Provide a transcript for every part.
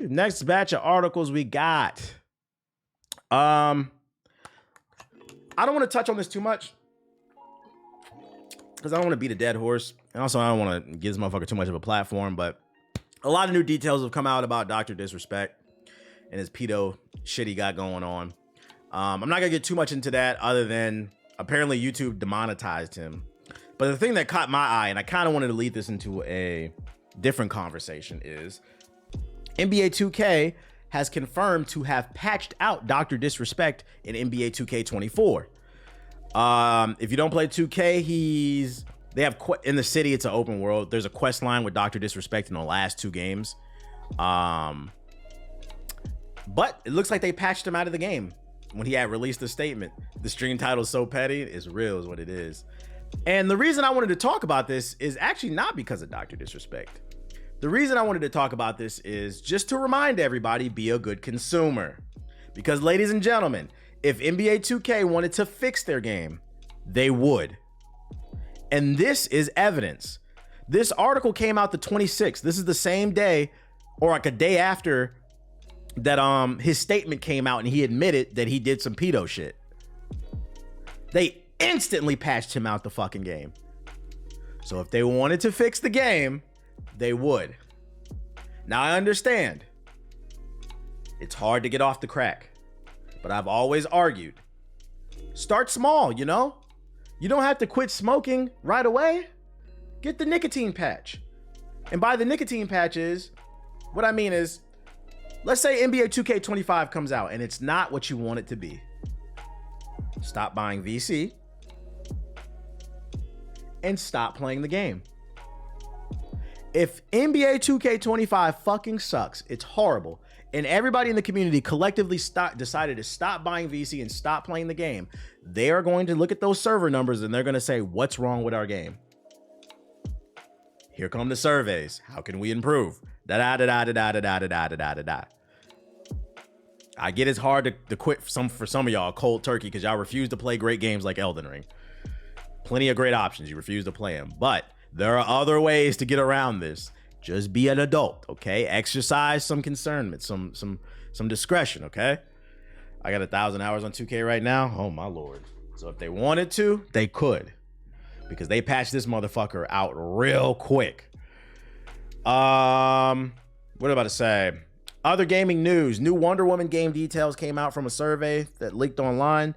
Next batch of articles we got. I don't want to touch on this too much because I don't want to beat a dead horse. And also, I don't want to give this motherfucker too much of a platform, but a lot of new details have come out about Dr. Disrespect and his pedo shit he got going on. I'm not going to get too much into that other than apparently YouTube demonetized him. But the thing that caught my eye, and I kind of wanted to lead this into a different conversation, is NBA 2K has confirmed to have patched out Dr. Disrespect in NBA 2K24. If you don't play 2K, they have in the city. It's an open world. There's a quest line with Dr. Disrespect in the last 2 games. But it looks like they patched him out of the game when he had released the statement. The stream title is so petty. It's real is what it is. And the reason I wanted to talk about this is actually not because of Dr. Disrespect. The reason I wanted to talk about this is just to remind everybody, be a good consumer. Because ladies and gentlemen, if NBA 2K wanted to fix their game, they would. And this is evidence. This article came out the 26th. This is the same day or like a day after that his statement came out and he admitted that he did some pedo shit. They instantly patched him out the fucking game. So if they wanted to fix the game, they would. Now I understand it's hard to get off the crack, but I've always argued, start small, you know? You don't have to quit smoking right away. Get the nicotine patch. And by the nicotine patches, what I mean is, let's say NBA 2K25 comes out and it's not what you want it to be. Stop buying VC and stop playing the game. If NBA 2K25 fucking sucks, it's horrible, and everybody in the community collectively decided to stop buying VC and stop playing the game, they are going to look at those server numbers and they're going to say, what's wrong with our game? Here come the surveys. How can we improve? I get it's hard to quit for some of y'all cold turkey because y'all refuse to play great games like Elden Ring. Plenty of great options. You refuse to play them. But there are other ways to get around this. Just be an adult, okay? Exercise some concernment, some discretion, okay? I got 1,000 hours on 2K right now. Oh, my Lord. So if they wanted to, they could. Because they patched this motherfucker out real quick. What am I about to say? Other gaming news. New Wonder Woman game details came out from a survey that leaked online.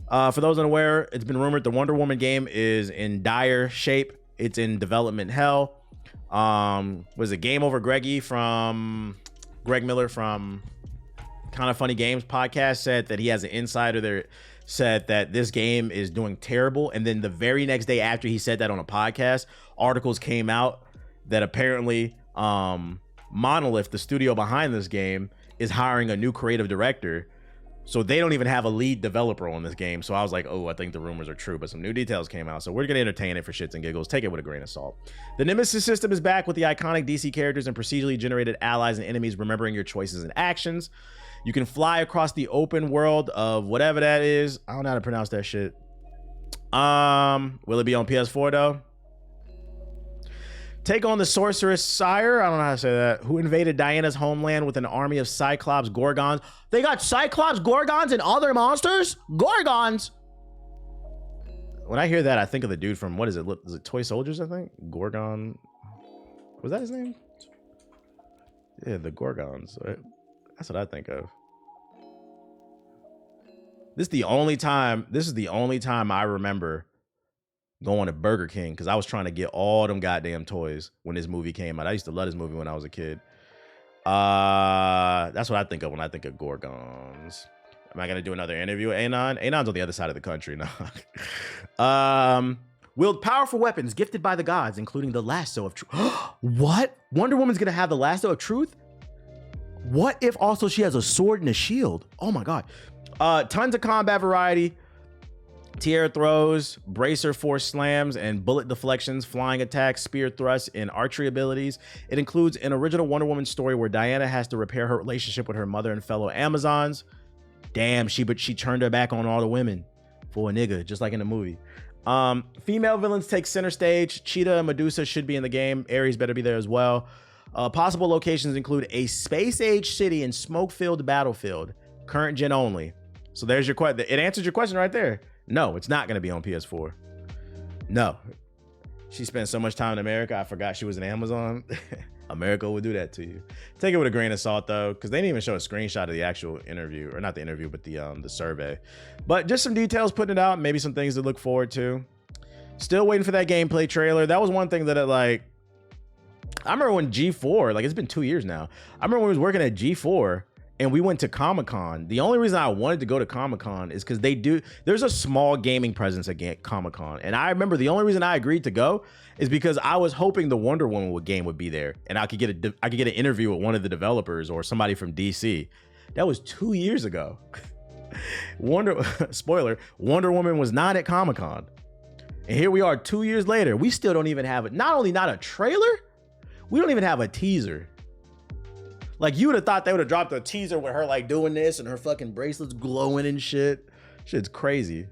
For those unaware, it's been rumored the Wonder Woman game is in dire shape. It's in development hell. Was it Game Over Greggy from Greg Miller from Kind of Funny Games podcast said that he has an insider there, said that this game is doing terrible. And then the very next day after he said that on a podcast, articles came out that apparently Monolith, the studio behind this game, is hiring a new creative director. So they don't even have a lead developer on this game. So I was like, oh, I think the rumors are true, but some new details came out. So we're going to entertain it for shits and giggles. Take it with a grain of salt. The Nemesis system is back with the iconic DC characters and procedurally generated allies and enemies, remembering your choices and actions. You can fly across the open world of whatever that is. I don't know how to pronounce that shit. Will it be on PS4 though? Take on the Sorceress Sire, I don't know how to say that, who invaded Diana's homeland with an army of Cyclops Gorgons. They got Cyclops Gorgons and other monsters? Gorgons! When I hear that, I think of the dude from, what is it? Is it Toy Soldiers, I think? Gorgon. Was that his name? Yeah, the Gorgons. Right? That's what I think of. This is the only time I remember going to Burger King because I was trying to get all them goddamn toys when this movie came out. I used to love this movie when I was a kid. That's what I think of when I think of Gorgons. Am I gonna do another interview with Anon? Anon's on the other side of the country now. Wield powerful weapons gifted by the gods, including the lasso of truth. What? Wonder Woman's gonna have the lasso of truth? What if also she has a sword and a shield? Oh my god. Tons of combat variety. Tiara throws, bracer force slams, and bullet deflections, flying attacks, spear thrusts, and archery abilities. It includes an original Wonder Woman story where Diana has to repair her relationship with her mother and fellow Amazons. Damn, she turned her back on all the women for a nigga, just like in the movie. Female villains take center stage. Cheetah and Medusa should be in the game. Ares better be there as well. Possible locations include a space-age city and smoke-filled battlefield, current gen only. So there's your question. It answers your question right there. No, it's not going to be on PS4. No. She spent so much time in America, I forgot she was in Amazon. America will do that to you. Take it with a grain of salt, though, because they didn't even show a screenshot of the actual interview, or not the interview, but the survey. But just some details putting it out, maybe some things to look forward to. Still waiting for that gameplay trailer. That was one thing that I remember when G4, like it's been 2 years now. I remember when we was working at G4 and we went to Comic-Con. The only reason I wanted to go to Comic-Con is because there's a small gaming presence at Comic-Con. And I remember the only reason I agreed to go is because I was hoping the Wonder Woman game would be there and I could get an interview with one of the developers or somebody from DC. That was 2 years ago. Spoiler, Wonder Woman was not at Comic-Con. And here we are 2 years later. We still don't even have it. Not only not a trailer, we don't even have a teaser. Like, you would have thought they would have dropped a teaser with her like doing this and her fucking bracelets glowing and shit. Shit's crazy.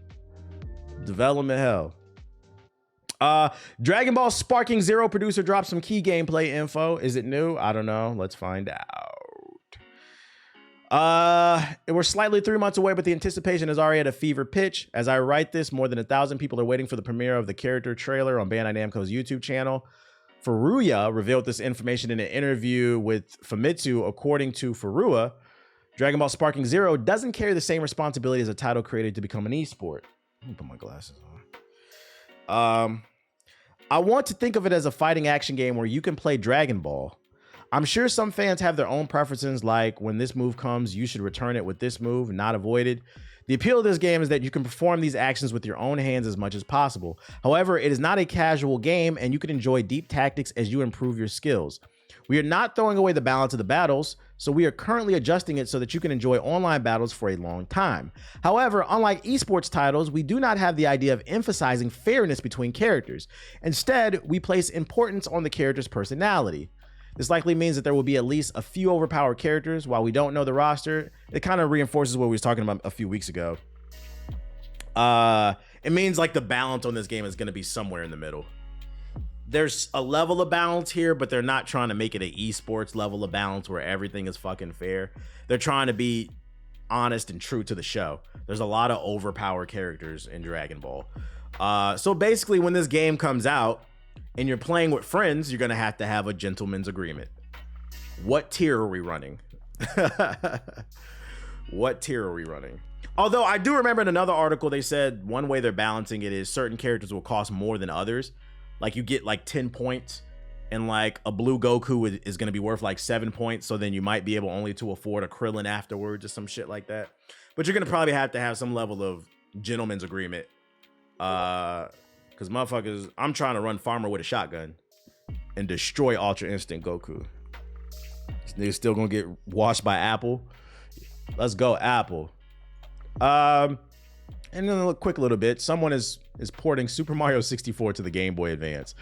Development hell. Dragon Ball Sparking Zero producer dropped some key gameplay info. Is it new? I don't know. Let's find out. We're slightly 3 months away, but the anticipation is already at a fever pitch. As I write this, more than 1,000 people are waiting for the premiere of the character trailer on Bandai Namco's YouTube channel. Furuya revealed this information in an interview with Famitsu. According to Furuya, Dragon Ball Sparking Zero doesn't carry the same responsibility as a title created to become an esport. Let me put my glasses on. I want to think of it as a fighting action game where you can play Dragon Ball. I'm sure some fans have their own preferences, like when this move comes, you should return it with this move, not avoid it. The appeal of this game is that you can perform these actions with your own hands as much as possible. However, it is not a casual game, and you can enjoy deep tactics as you improve your skills. We are not throwing away the balance of the battles, so we are currently adjusting it so that you can enjoy online battles for a long time. However, unlike esports titles, we do not have the idea of emphasizing fairness between characters. Instead, we place importance on the character's personality. This likely means that there will be at least a few overpowered characters. While we don't know the roster, it kind of reinforces what we was talking about a few weeks ago. It means like the balance on this game is going to be somewhere in the middle. There's a level of balance here, but they're not trying to make it an esports level of balance where everything is fucking fair. They're trying to be honest and true to the show. There's a lot of overpowered characters in Dragon Ball. So basically, when this game comes out, and you're playing with friends, you're gonna have to have a gentleman's agreement. What tier are we running? What tier are we running? Although I do remember in another article, they said one way they're balancing it is certain characters will cost more than others. Like you get like 10 points and like a blue Goku is gonna be worth like 7 points. So then you might be able only to afford a Krillin afterwards or some shit like that. But you're gonna probably have to have some level of gentleman's agreement. Because motherfuckers, I'm trying to run Farmer with a shotgun and destroy Ultra Instinct Goku. This nigga's still gonna get washed by Apple. Let's go, Apple. And then a quick little bit. Someone is porting Super Mario 64 to the Game Boy Advance.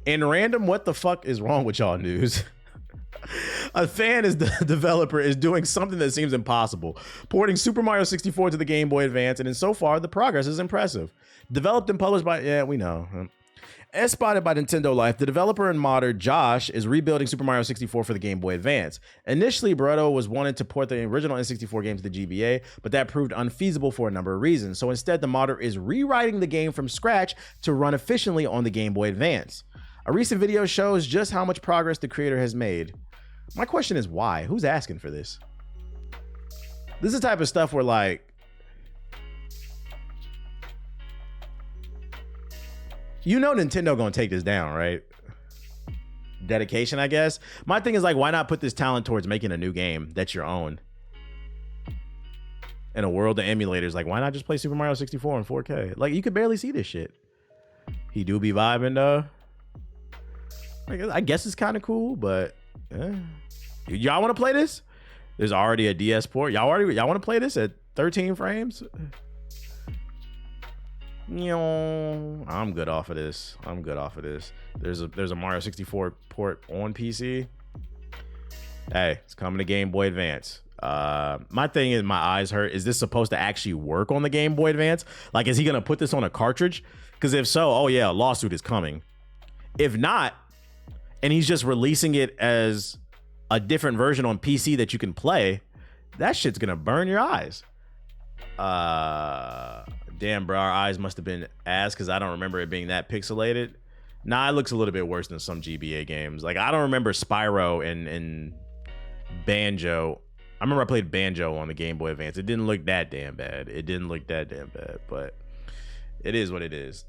In random, what the fuck is wrong with y'all news? A fan is the developer is doing something that seems impossible, porting Super Mario 64 to the Game Boy Advance, and so far the progress is impressive. Developed and published by, yeah, we know. As spotted by Nintendo Life, the developer and modder Josh is rebuilding Super Mario 64 for the Game Boy Advance. Initially, Barretto was wanted to port the original N64 game to the GBA, but that proved unfeasible for a number of reasons. So instead, the modder is rewriting the game from scratch to run efficiently on the Game Boy Advance. A recent video shows just how much progress the creator has made. My question is why? Who's asking for this? This is the type of stuff where like, you know Nintendo gonna take this down, right? Dedication, I guess. My thing is like, why not put this talent towards making a new game that's your own? In a world of emulators, like why not just play Super Mario 64 in 4K? Like you could barely see this shit. He do be vibing though. I guess it's kind of cool, but y'all want to play this? There's already a DS port. Y'all want to play this at 13 frames? I'm good off of this. There's a Mario 64 port on PC. Hey, it's coming to Game Boy Advance. My thing is, my eyes hurt. Is this supposed to actually work on the Game Boy Advance? Like, is he gonna put this on a cartridge? Because if so, oh yeah, a lawsuit is coming. If not, and he's just releasing it as a different version on PC that you can play, that shit's gonna burn your eyes. Damn, bro, our eyes must have been ass because I don't remember it being that pixelated. Nah, it looks a little bit worse than some GBA games. Like, I don't remember Spyro and Banjo. I remember I played Banjo on the Game Boy Advance. It didn't look that damn bad. But it is what it is.